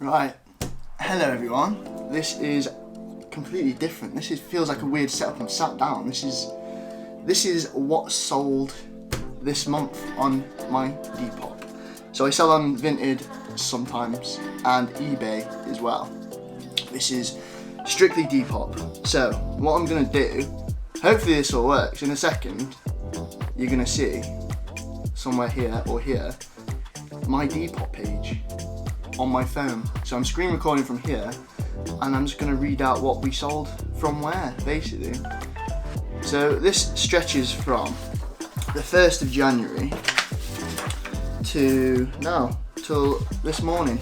Right, hello everyone. This is completely different. This feels like a weird setup. I'm sat down. This is what sold this month on my Depop. So I sell on Vinted sometimes and eBay as well. This is strictly Depop. So what I'm gonna do, hopefully this all works. In a second, you're gonna see somewhere here or here my Depop page on my phone. So I'm screen recording from here and I'm just going to read out what we sold from where, basically. So this stretches from the 1st of January to now, till this morning.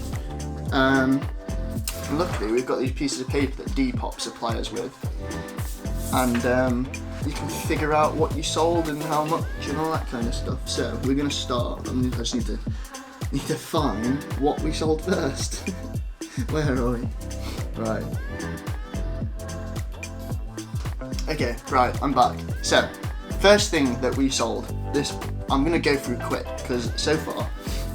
Luckily we've got these pieces of paper that Depop supply us with, and you can figure out what you sold and how much and all that kind of stuff. So we're going to start. I just need to find what we sold first. Where are we? Right. Okay, right, I'm back. So, first thing that we sold, this, I'm gonna go through quick, because so far,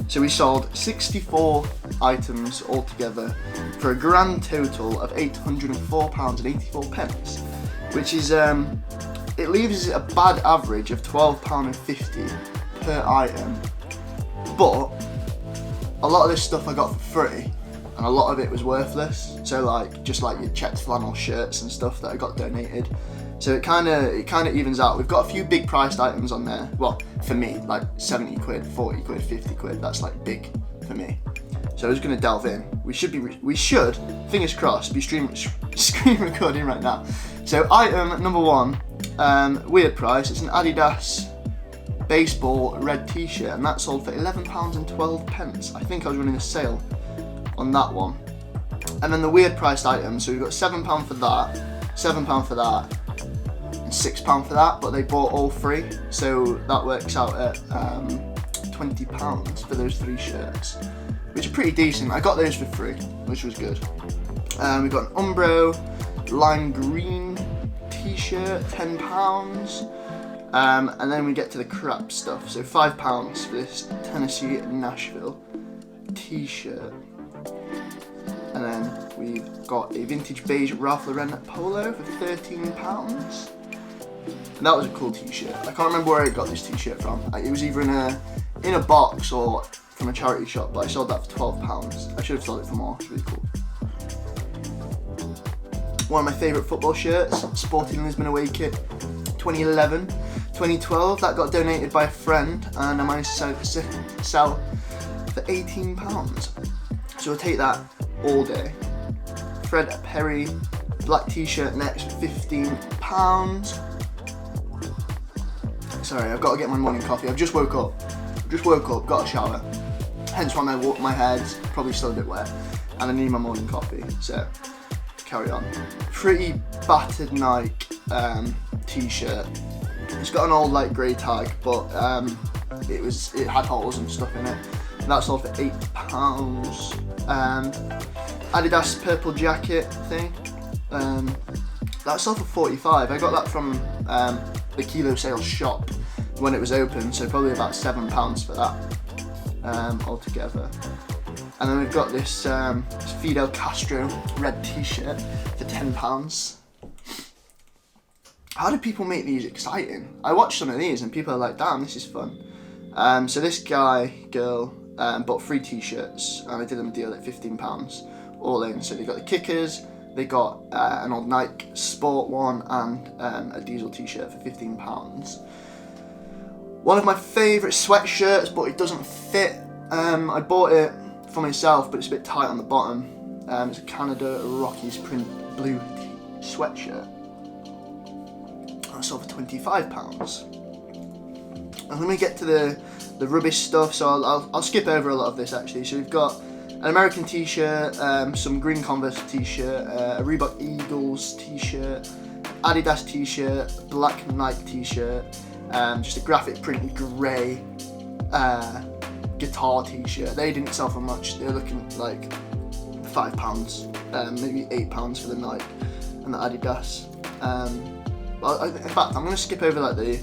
so we sold 64 items altogether for a grand total of £804.84, which is, it leaves a bad average of £12.50 per item, but a lot of this stuff I got for free, and a lot of it was worthless. So just like your checked flannel shirts and stuff that I got donated. So it kind of evens out. We've got a few big priced items on there. Well, for me, like 70 quid, 40 quid, 50 quid. That's like big for me. So I was gonna delve in. We should, fingers crossed, be screen recording right now. So item number one, weird price. It's an Adidas baseball red t-shirt, and that sold for £11.12. I think I was running a sale on that one. And then the weird priced items, so we've got £7 for that, £7 for that, and £6 for that, but they bought all three, so that works out at £20 for those three shirts, which are pretty decent. I got those for free, which was good. We've got an Umbro lime green t-shirt, £10. And then we get to the crap stuff, so £5 for this Tennessee Nashville t-shirt. And then we've got a vintage beige Ralph Lauren polo for £13. And that was a cool t-shirt. I can't remember where I got this t-shirt from. It was either in a box or from a charity shop, but I sold that for £12. I should have sold it for more. It's really cool. One of my favourite football shirts, Sporting Lisbon away kit, 2011. 2012, that got donated by a friend, and I managed to sell for £18. So we'll take that all day. Fred Perry black t-shirt next for £15. Sorry, I've got to get my morning coffee. I've just woke up, got a shower. Hence why my hair's probably still a bit wet, and I need my morning coffee. So carry on. Pretty battered Nike t-shirt. It's got an old like grey tag, but it had holes and stuff in it. And that sold for £8. Adidas purple jacket thing. That sold for £45. I got that from the Kilo Sales shop when it was open, so probably about £7 for that altogether. And then we've got this Fidel Castro red t-shirt for £10. How do people make these exciting? I watched some of these and people are like, damn, this is fun. So this girl bought 3 t-shirts, and I did them a deal at £15 all in. So they got the kickers, they got an old Nike sport one, and a diesel t-shirt for £15. One of my favourite sweatshirts, but it doesn't fit. I bought it for myself, but it's a bit tight on the bottom. It's a Canada Rockies print blue sweatshirt. I sold for £25. And then we get to the rubbish stuff, so I'll skip over a lot of this actually. So we've got an American t-shirt, some green Converse t-shirt, a Reebok Eagles t-shirt, Adidas t-shirt, black Nike t-shirt, just a graphic print grey guitar t-shirt. They didn't sell for much. They were looking like £5, maybe £8 for the Nike and the Adidas. Well, in fact, I'm going to skip over like the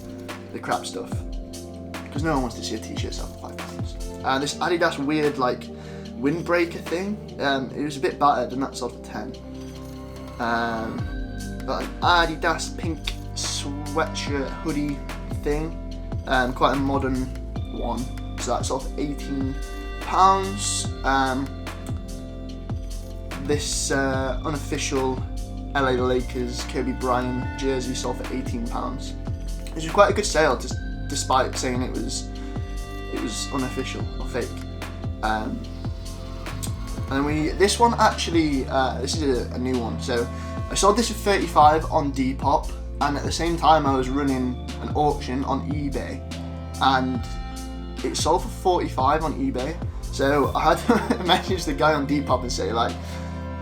crap stuff, because no one wants to see a t-shirt sell for £5. This Adidas weird like windbreaker thing. It was a bit battered, and that's off 10. Got an Adidas pink sweatshirt hoodie thing, quite a modern one. So that's off £18. This unofficial LA Lakers Kobe Bryant jersey sold for £18, which is quite a good sale, despite saying it was unofficial or fake. And this one actually, this is a new one. So I sold this for £35 on Depop, and at the same time I was running an auction on eBay, and it sold for £45 on eBay. So I had to message the guy on Depop and say, like,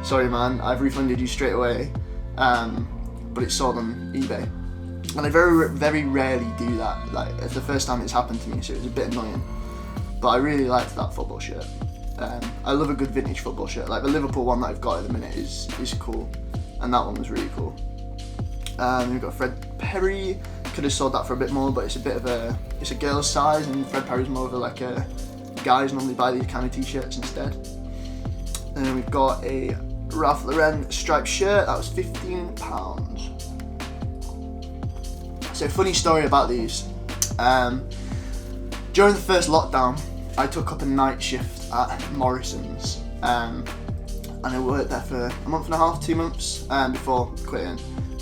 sorry man, I've refunded you straight away, but it's sold on eBay. And I very rarely do that. Like, it's the first time it's happened to me, so it was a bit annoying. But I really liked that football shirt. I love a good vintage football shirt. Like the Liverpool one that I've got at the minute is cool, and that one was really cool. We've got Fred Perry. Could have sold that for a bit more, but it's a girl's size, and Fred Perry's more of like a guys normally buy these kind of t-shirts instead. And then we've got a Ralph Lauren striped shirt. That was £15. So funny story about these. During the first lockdown, I took up a night shift at Morrison's, and I worked there for a month and a half, 2 months before quitting.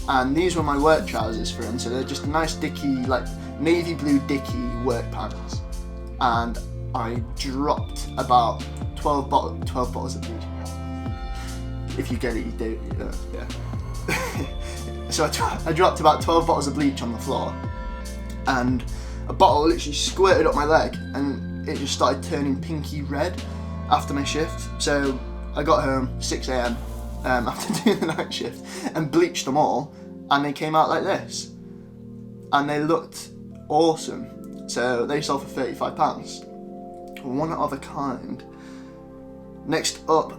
And these were my work trousers for him, so they're just a nice dicky, like navy blue dicky work pants. And I dropped about 12 bottles of bleach. If you get it, you do. Yeah. So I dropped about 12 bottles of bleach on the floor, and a bottle literally squirted up my leg, and it just started turning pinky red after my shift. So I got home 6 a.m. After doing the night shift and bleached them all, and they came out like this, and they looked awesome. So they sold for £35. One of a kind. Next up,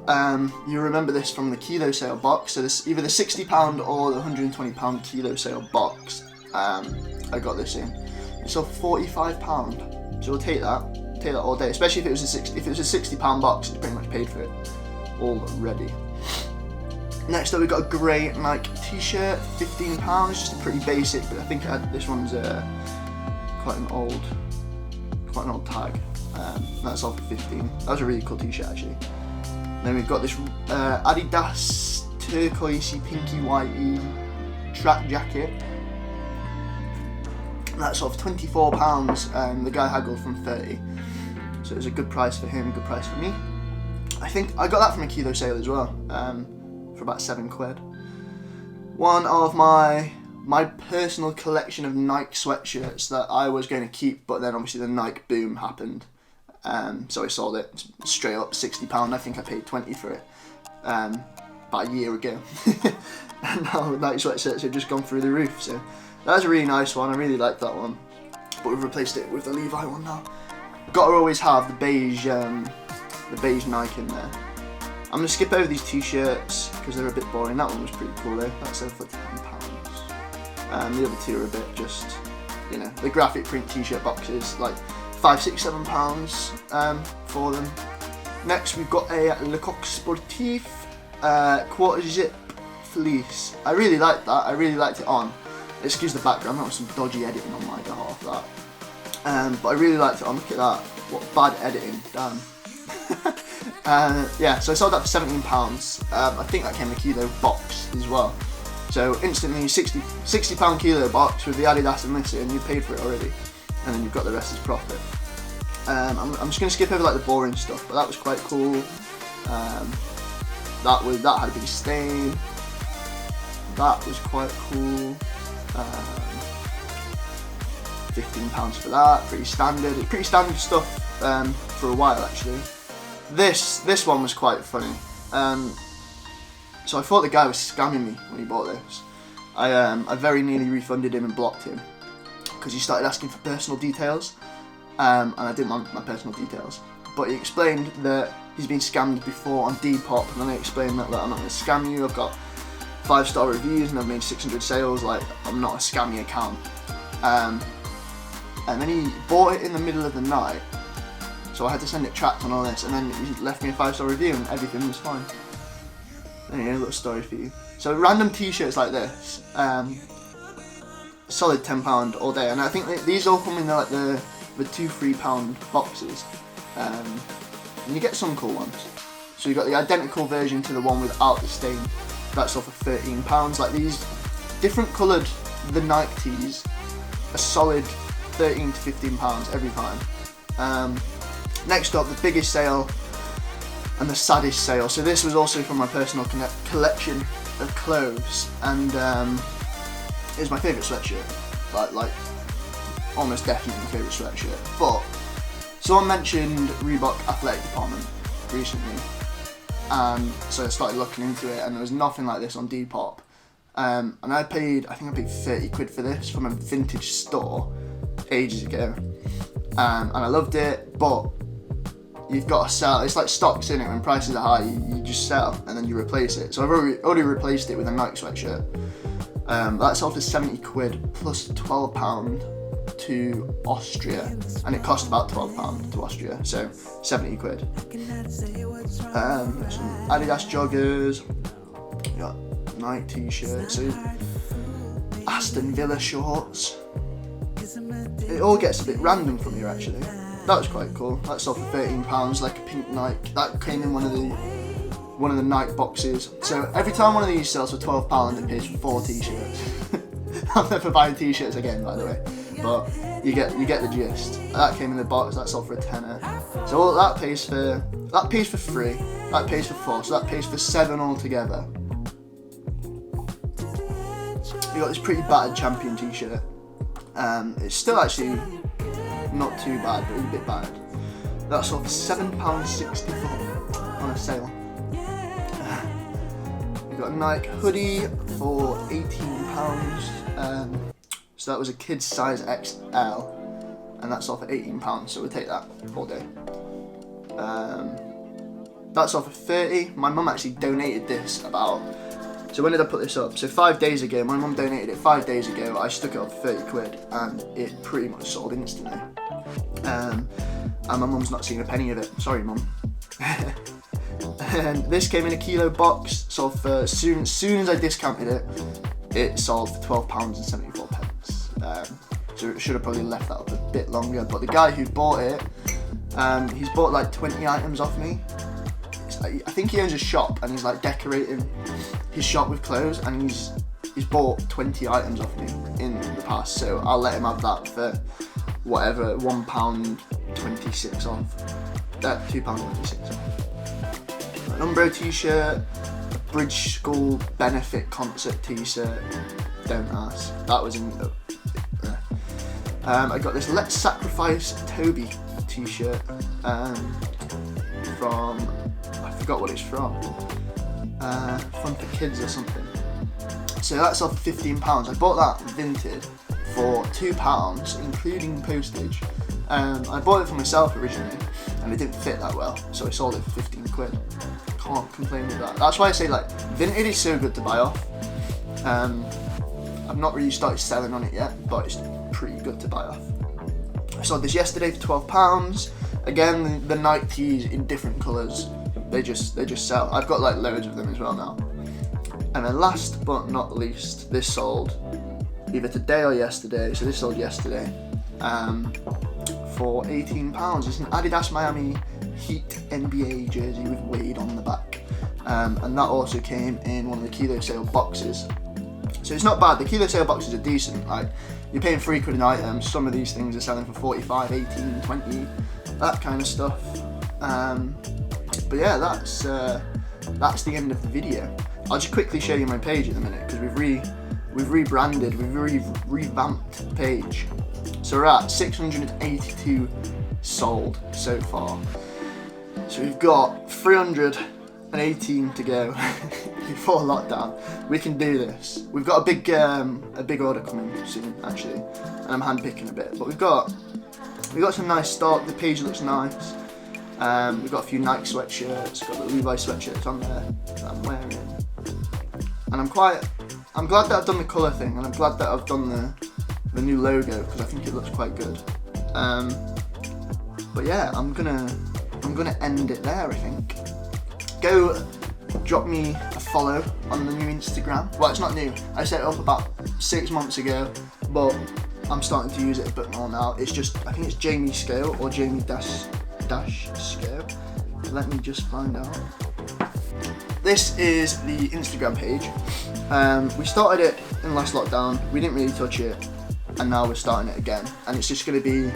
you remember this from the kilo sale box. So this either the £60 or the £120 kilo sale box. I got this in. It sold for £45. So we'll take that all day. Especially if it was a £60 box, it's pretty much paid for it already. Next up, we've got a grey Nike t-shirt, £15. Just a pretty basic, but I think this one's quite an old tag. That's all for £15. That was a really cool t-shirt actually. Then we've got this Adidas turquoisey pinky whitey track jacket. That's off £24. The guy haggled from 30, so it was a good price for him, good price for me. I think I got that from a kilo sale as well, for about £7. One of my personal collection of Nike sweatshirts that I was going to keep, but then obviously the Nike boom happened, so I sold it straight up £60. I think I paid 20 for it about a year ago. And now Nike sweatshirts have just gone through the roof. So that was a really nice one. I really liked that one, but we've replaced it with the Levi one now. Got to always have the beige Nike in there. I'm gonna skip over these t-shirts because they're a bit boring. That one was pretty cool though. That sold for £10. The other two are a bit just, the graphic print t-shirt boxes, like £5, £6, £7 for them. Next we've got a Le Coq Sportif quarter zip fleece. I really liked that. I really liked it on. Excuse the background, that was some dodgy editing on my behalf, that. But I really liked it on. Look at that. What bad editing, damn. Yeah, so I sold that for £17. I think that came in a kilo box as well. So instantly £60 kilo box with the Adidas and this in, you paid for it already, and then you've got the rest as profit. I'm just going to skip over like the boring stuff, but that was quite cool. That had a big stain. That was quite cool. £15 for that. Pretty standard stuff for a while actually. This one was quite funny. So I thought the guy was scamming me when he bought this. I very nearly refunded him and blocked him because he started asking for personal details, and I didn't want my personal details. But he explained that he's been scammed before on Depop, and then I explained that I'm not going to scam you. I've got 5-star reviews and I've made 600 sales. Like, I'm not a scammy account. And then he bought it in the middle of the night. So so I had to send it tracked on all this, and then he left me a 5-star review and everything was fine. There you go, a little story for you. So random t-shirts like this, solid £10 all day, and I think these all come in like the £2-3 boxes, and you get some cool ones. So you got the identical version to the one without the stain, that's all for £13. Like these different coloured, the Nike tees, a solid £13 to £15 every time. Next up, the biggest sale and the saddest sale. So this was also from my personal collection of clothes, and it was my favourite sweatshirt, like almost definitely my favourite sweatshirt. But someone mentioned Reebok athletic department recently, and so I started looking into it, and there was nothing like this on Depop. And I think I paid 30 quid for this from a vintage store ages ago, and I loved it, but you've got to sell. It's like stocks, in it. When prices are high, you just sell and then you replace it. So I've already replaced it with a Nike sweatshirt. That sold for 70 quid plus £12 to Austria, and it cost about £12 to Austria, so 70 quid. Some Adidas joggers, you got Nike t-shirts, so Aston Villa shorts. It all gets a bit random from here actually. That was quite cool. That sold for £13, like a pink Nike. That came in one of the Nike boxes. So every time one of these sells for £12, it pays for 4 t-shirts. I'm never buying t-shirts again, by the way. But you get the gist. That came in the box. That sold for a tenner. So all that pays for 3. That pays for 4. So that pays for 7 altogether. You got this pretty battered Champion t-shirt. It's still actually not too bad, but it's a bit battered. That sold for £7.64 on a sale. You got a Nike hoodie for £18. So that was a kid's size XL, and that sold for £18. So we'll take that all day. That sold for 30. My mum actually donated this about. So when did I put this up? So 5 days ago, my mum donated it 5 days ago. I stuck it up for 30 quid, and it pretty much sold instantly. And my mum's not seen a penny of it. Sorry, mum. And this came in a kilo box. Sold for soon as I discounted it, it sold for £12.74. So it should have probably left that up a bit longer. But the guy who bought it, he's bought like 20 items off me. I think he owns a shop, and he's like decorating his shop with clothes, and he's bought 20 items off me in the past, so I'll let him have that for whatever, £1.26 off. £2.26 off. An Umbro t-shirt, a Bridge School benefit concert t-shirt, don't ask. That was in I got this Let's Sacrifice Toby t-shirt from, I forgot what it's from, Fun for Kids or something. So that's off £15. I bought that vintage for £2, including postage. I bought it for myself originally, and it didn't fit that well, so I sold it for 15 quid. Can't complain with that. That's why I say like vintage is so good to buy off. I've not really started selling on it yet, but it's pretty good to buy off. I sold this yesterday for £12. Again, the Nike tees in different colours. They just sell. I've got like loads of them as well now. And then last but not least, this sold either today or yesterday. So this sold yesterday for £18. It's an Adidas Miami Heat NBA jersey with Wade on the back. And that also came in one of the kilo sale boxes. So it's not bad. The kilo sale boxes are decent. Like, you're paying 3 quid an item. Some of these things are selling for 45, 18, 20, that kind of stuff. But yeah, that's the end of the video. I'll just quickly show you my page in a minute, because we've rebranded, we've revamped the page. So we're at 682 sold so far. So we've got 318 to go before lockdown. We can do this. We've got a big order coming soon actually, and I'm handpicking a bit. But we've got some nice stock. The page looks nice. We've got a few Nike sweatshirts. Got the Levi sweatshirts on there that I'm wearing. And I'm glad that I've done the colour thing, and I'm glad that I've done the new logo, because I think it looks quite good. But yeah, I'm gonna end it there, I think. Go drop me a follow on the new Instagram. Well, it's not new. I set it up about 6 months ago, but I'm starting to use it a bit more now. It's just, I think it's Jamie Scale or Jamie dash Scale. Let me just find out. This is the Instagram page. We started it in last lockdown. We didn't really touch it, and now we're starting it again. And it's just going to be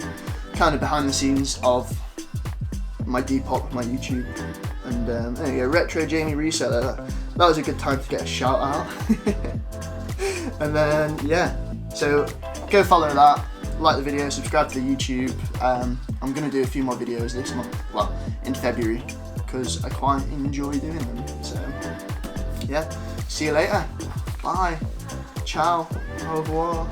kind of behind the scenes of my Depop, my YouTube, and there you go, Retro Jamie Reseller. That was a good time to get a shout out. And then yeah, so go follow that, like the video, subscribe to the YouTube. I'm gonna do a few more videos this month, well, in February, because I quite enjoy doing them. So yeah, see you later. Bye. Ciao. Au revoir.